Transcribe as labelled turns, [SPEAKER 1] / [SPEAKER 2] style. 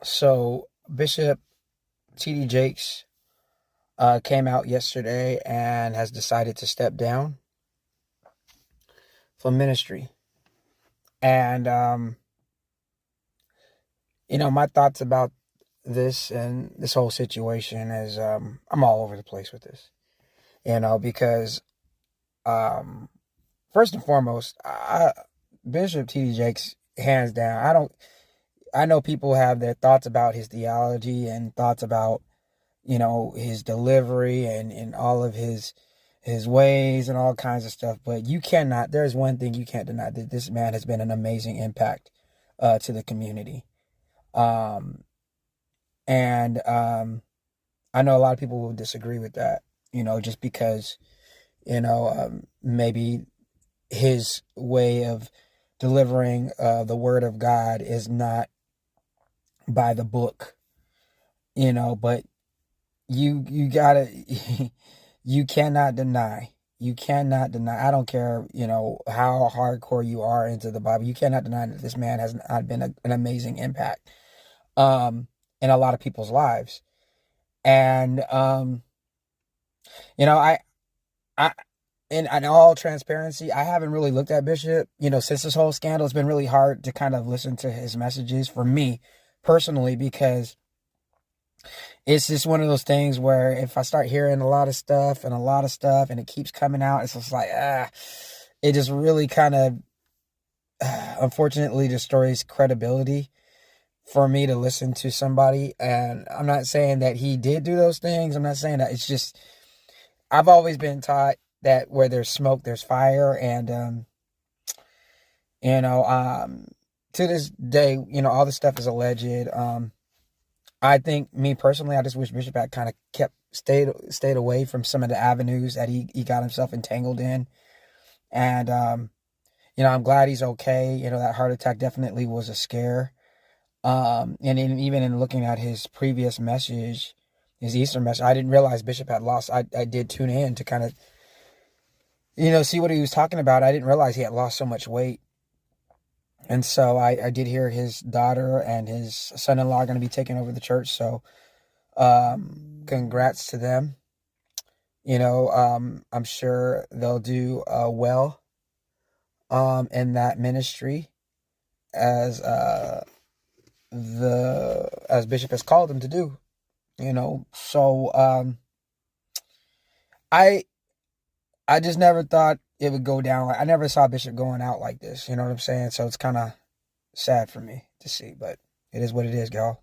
[SPEAKER 1] So Bishop T.D. Jakes came out yesterday and has decided to step down from ministry. And my thoughts about this and this whole situation is I'm all over the place with this. Because um, first and foremost, Bishop T.D. Jakes, hands down. I know people have their thoughts about his theology and thoughts about his delivery and all of his ways and all kinds of stuff. But there's one thing you can't deny, that this man has been an amazing impact to the community. Um, and I know a lot of people will disagree with that, just because, maybe his way of delivering the word of God is not by the book, but you gotta you cannot deny. You cannot deny. I don't care, how hardcore you are into the Bible. You cannot deny that this man has not been an amazing impact um, in a lot of people's lives. And you know, I, in all transparency, I haven't really looked at Bishop. Since this whole scandal, it's been really hard to kind of listen to his messages for me personally, because it's just one of those things where if I start hearing a lot of stuff and it keeps coming out, it's just like, it just really kind of, unfortunately, destroys credibility for me to listen to somebody. And I'm not saying that he did do those things. I'm not saying that. It's just, I've always been taught that where there's smoke, there's fire. And, you know, um, to this day, all this stuff is alleged. I think, me personally, I just wish Bishop had kind of stayed away from some of the avenues that he got himself entangled in. And I'm glad he's okay. That heart attack definitely was a scare. Even in looking at his previous message, his Easter message, I didn't realize Bishop had lost. I did tune in to kind of see what he was talking about. I didn't realize he had lost so much weight. And so I did hear his daughter and his son-in-law are going to be taking over the church. So congrats to them. I'm sure they'll do well in that ministry as as Bishop has called them to do. So I I just never thought it would go down. I never saw Bishop going out like this. You know what I'm saying? So it's kind of sad for me to see, but it is what it is, y'all.